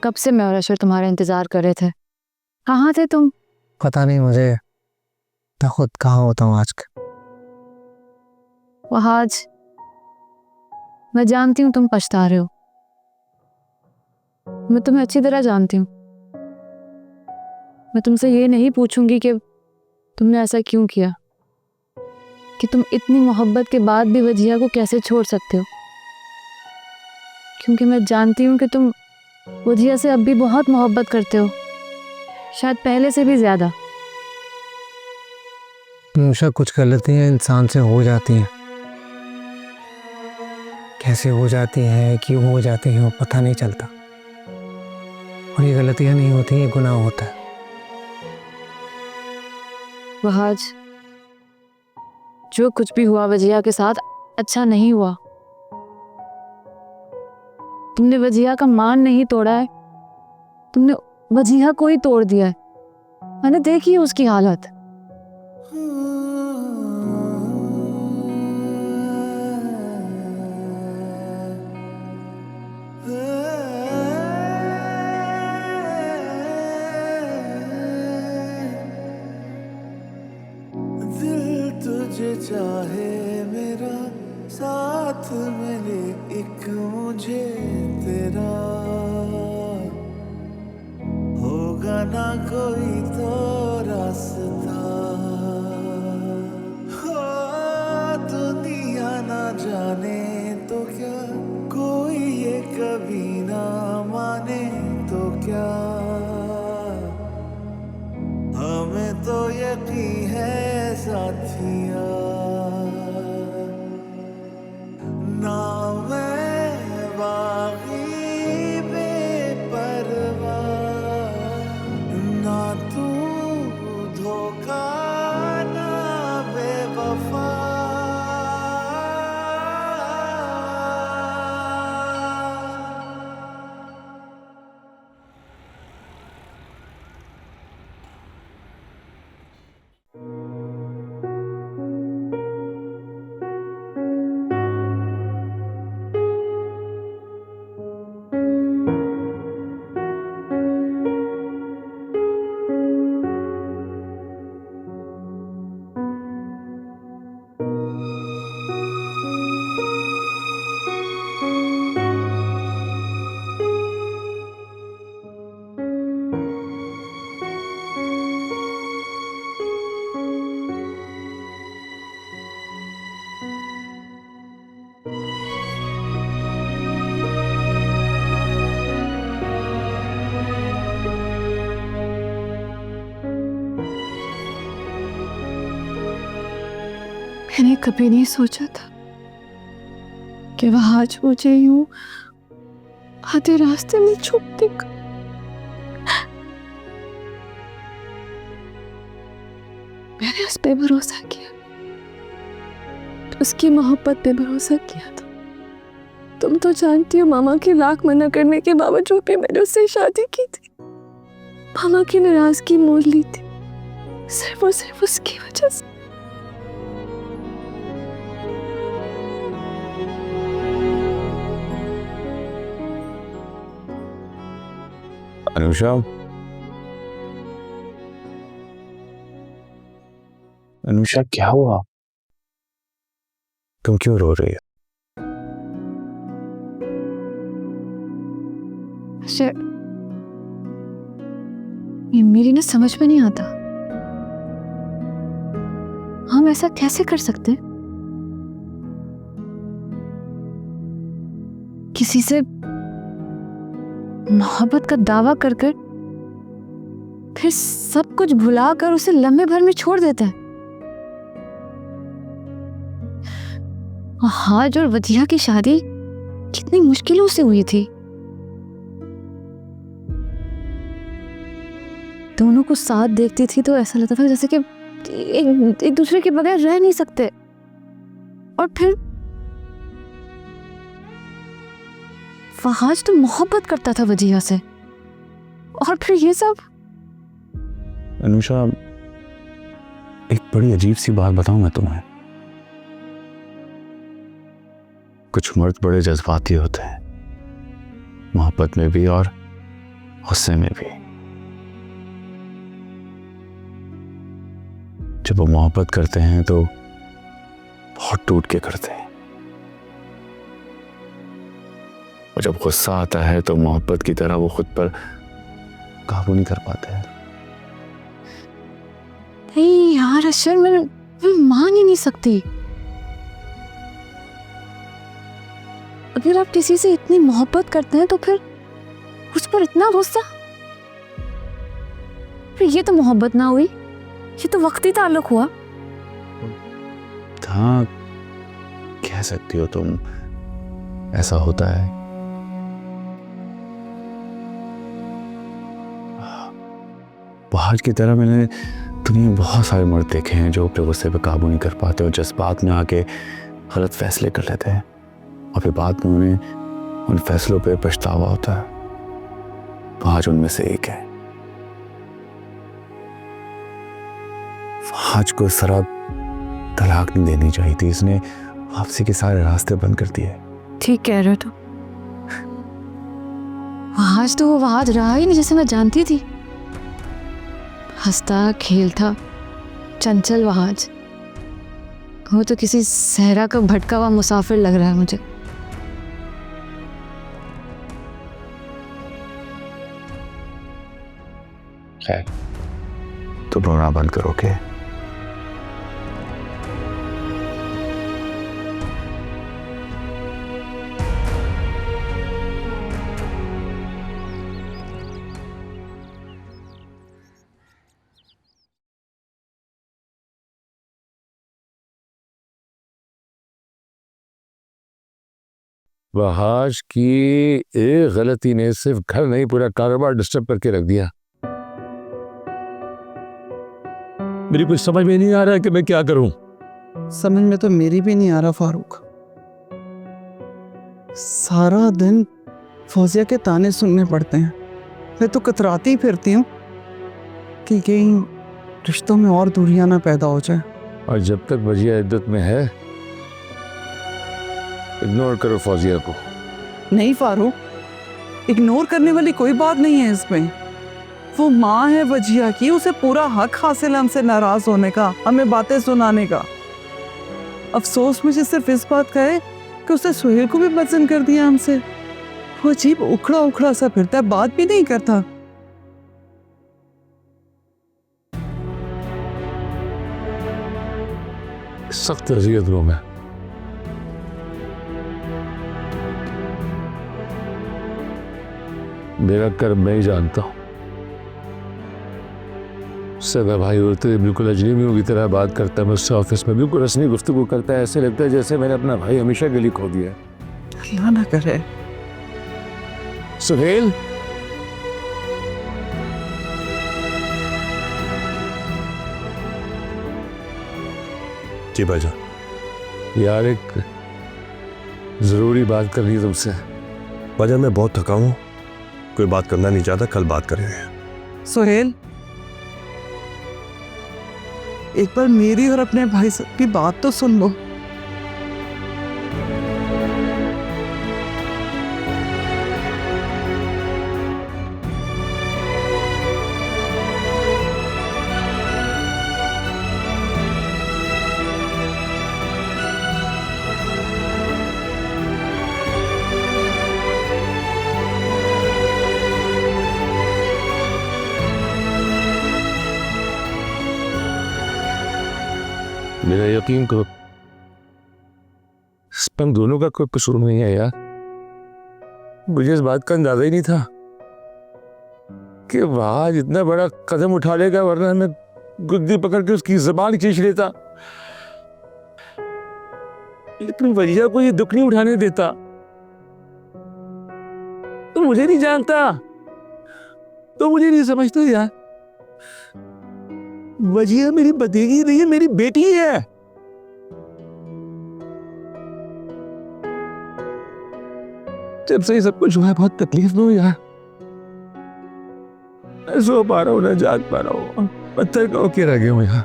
कब से मैं और अशर तुम्हारा इंतजार कर रहे थे। कहाँ थे तुम? पता नहीं मुझे, मैं खुद कहाँ होता हूँ आजकल। वहाज, मैं जानती हूँ तुम पछता रहे हो। मैं तुम्हें अच्छी तरह जानती हूँ। मैं तुमसे ये नहीं पूछूंगी कि तुमने ऐसा क्यों किया, कि तुम इतनी मोहब्बत के बाद भी वजिया को कैसे छोड़ सकते हो, क्योंकि मैं जानती हूँ कि तुम वजिया से अब भी बहुत मोहब्बत करते हो, शायद पहले से भी ज्यादा। अनुषा, कुछ गलतियाँ इंसान से हो जाती हैं, कैसे हो जाती हैं, क्यों हो जाती हैं, वो पता नहीं चलता। और ये गलतियाँ नहीं होती, ये गुनाह होता है। वहाज, जो कुछ भी हुआ वजिया के साथ अच्छा नहीं हुआ। तुमने वजिया का मान नहीं तोड़ा है, तुमने वजिया को ही तोड़ दिया है। मैंने देखी है उसकी हालत। दिल तुझे चाहे मेरा, साथ मिले एक मुझे तेरा, होगा ना कोई तो रास्ता। हो दुनिया ना जाने तो क्या, कोई ये कभी ना माने तो क्या, हमें तो यकीन है साथिया। ना मैं बागी बेपरवाह, ना तू धोखा, ना बेवफा। मैंने कभी नहीं सोचा था कि वह आज मुझे यूं आधे रास्ते में छोड़ देगा। मैंने उस पे भरोसा किया, उसकी मोहब्बत पे भरोसा किया था। तुम तो जानती हो मामा की लाख मना करने के बावजूद भी मैंने उससे शादी की थी। मामा की नाराजगी मोल ली थी, सिर्फ और सिर्फ उसकी वजह से। अनुषा, अनुषा क्या हुआ? तुम क्यों रो रही हो? ये मेरी ना समझ में नहीं आता, हम ऐसा कैसे कर सकते हैं? किसी से मोहब्बत का दावा कर कर फिर सब कुछ भुलाकर उसे लम्हे भर में छोड़ देता है। हाज और वजिया की शादी कितनी मुश्किलों से हुई थी। दोनों को साथ देखती थी तो ऐसा लगता था जैसे कि एक दूसरे के बगैर रह नहीं सकते। और फिर फहाज तो मोहब्बत करता था वजिया से, और फिर ये सब। अनुषा, एक बड़ी अजीब सी बात बताऊं मैं तुम्हें। कुछ मर्द बड़े जज्बाती होते हैं, मोहब्बत में भी और गुस्से में भी। जब वो मोहब्बत करते हैं तो बहुत टूट के करते हैं, और जब गुस्सा आता है तो मोहब्बत की तरह वो खुद पर काबू नहीं कर पाते हैं। नहीं यार अशर, मैं मान ही नहीं सकती। अगर आप किसी से इतनी मोहब्बत करते हैं तो फिर उस पर इतना गुस्सा? फिर ये तो मोहब्बत ना हुई, ये तो वक्ती ताल्लुक हुआ। हाँ, कह सकती हो तुम, ऐसा होता है। बाहर की तरह मैंने दुनिया में बहुत सारे मर्द देखे हैं जो अपने गुस्से पे काबू नहीं कर पाते और जज्बात में आके गलत फैसले कर लेते हैं, और फिर बाद में उन्हें उन फैसलों पे पछतावा होता है। तो आज उनमें से एक है। आज को सरा तलाक नहीं देनी चाहिए थी, इसने वापसी के सारे रास्ते बंद कर दिए। ठीक कह रहे हो तुम। वहाज तो वो वहाज रहा ही नहीं जैसे मैं जानती थी। हंसता खेलता चंचल वहाज, वो तो किसी सहरा का भटका हुआ मुसाफिर लग रहा है मुझे। खैर, तो रोना बंद करो के। वहाज की एक गलती ने सिर्फ घर नहीं पूरा कारोबार डिस्टर्ब करके रख दिया। मेरी कुछ समझ में नहीं आ रहा है कि मैं क्या करूं। समझ में तो मेरी भी नहीं आ रहा फारूक। सारा दिन फौजिया के ताने सुनने पड़ते हैं। मैं तो कतराती ही फिरती हूँ कि कहीं रिश्तों में और दूरियां ना पैदा हो जाए। और जब तक वजिया इद्दत में है, इग्नोर करो फौजिया को। नहीं फारूक, इग्नोर करने वाली कोई बात नहीं है इसमें। वो माँ है वजिया की, उसे पूरा हक हासिल है हमसे नाराज होने का, हमें बातें सुनाने का। अफसोस मुझे सिर्फ इस बात का है कि उसने सुहेल को भी पसंद कर दिया हमसे। वो अजीब उखड़ा उखड़ा सा फिरता है, बात भी नहीं करता। सख्त अजियत हूं मैं। मेरा कर्म मैं ही जानता हूं। सगा भाई होते हुए बिल्कुल अजनबी की तरह बात करता है मुझसे। ऑफिस में बिल्कुल रस्मी गुफ्तगू करता है, ऐसे लगता है जैसे मैंने अपना भाई हमेशा गली खो दिया है। अल्लाह ना करे। सुहेल, जी भाईजान। यार एक जरूरी बात करनी है तुमसे। भाईजान मैं बहुत थका हूँ, कोई बात करना नहीं चाहता, कल बात करेंगे। सुहेल, एक बार मेरी और अपने भाई की बात तो सुन लो। मेरा यकीन करो, इस पर हम दोनों का कोई कसूर नहीं है यार। मुझे इस बात का अंदाजा ही नहीं था कि वहां इतना बड़ा कदम उठा लेगा, वरना मैं गुद्दी पकड़ के उसकी जबान खींच लेता। लेकिन वजिया को ये दुख नहीं उठाने देता। तो मुझे नहीं जानता, तो मुझे नहीं समझता यार। वजिया मेरी भतीजी नहीं है, मेरी बेटी है। जब से ये सब कुछ हुआ है बहुत तकलीफ में हूं यार। मैं सो पा रहा हूं ना जाग पा रहा हूं, पत्थर का होके रह गया हूं यहाँ।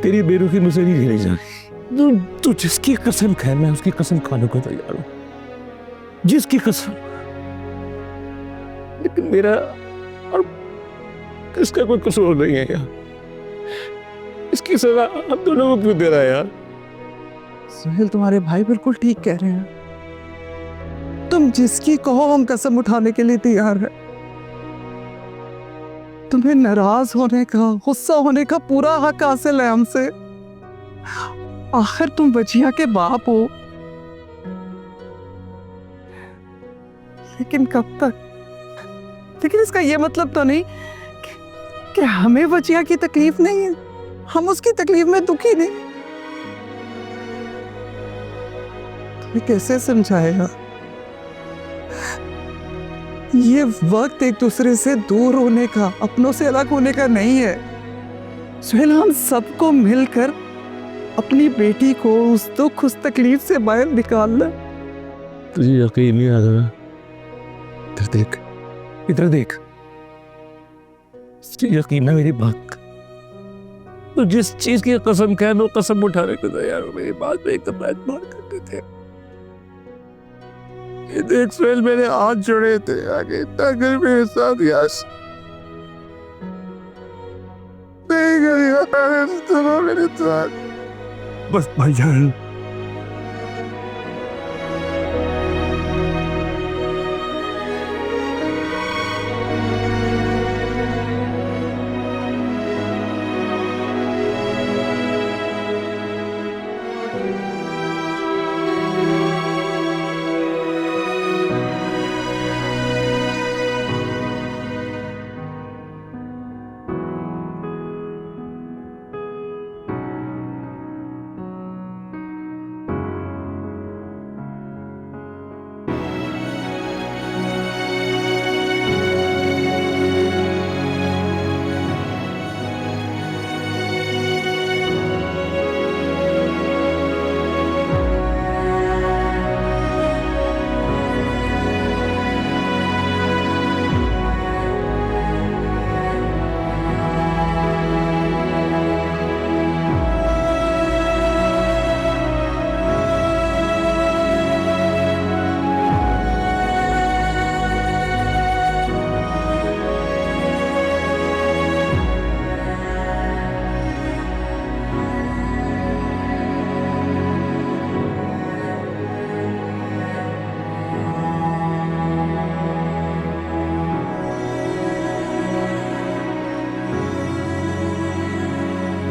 तेरी बेरुखी मुझसे नहीं झेली जा रही। तू जिसकी कसम खाए मैं उसकी कसम खाने को तैयार हूं। जिसकी कसम। लेकिन मेरा और किसका कोई कसूर नहीं है यार। इसकी सजा हम दोनों को क्यों दे रहा है यार? सुहेल, तुम्हारे भाई बिल्कुल ठीक कह रहे हैं। तुम जिसकी कहो हम कसम उठाने के लिए तैयार है। तुम्हें नाराज होने का, गुस्सा होने का पूरा हक हासिल है हमसे। आखिर तुम वजिया के बाप हो। लेकिन कब तक? लेकिन इसका यह मतलब तो नहीं कि हमें वजिया की तकलीफ नहीं है, हम उसकी तकलीफ में दुखी नहीं। तुम्हें कैसे समझाएगा? ये वक्त एक दूसरे से दूर होने का, अपनों से अलग होने का नहीं है। सुहेल, हम सबको मिलकर अपनी बेटी को उस दुख, उस तकलीफ से बाहर निकालना। तुझे यकीन नहीं आ रहा? इधर देख, इधर देख, तुझे यकीन है मेरी बात का? तो जिस चीज की कसम कह लो, कसम उठाने को तैयार हो, मेरी बात में एकदम एतबार कर देते हैं। ये देख सुहेल, मैंने हाथ जोड़े थे आगे, इतना कर मेरे साथ यश नहीं करेगा मेरे साथ। बस भाईजान,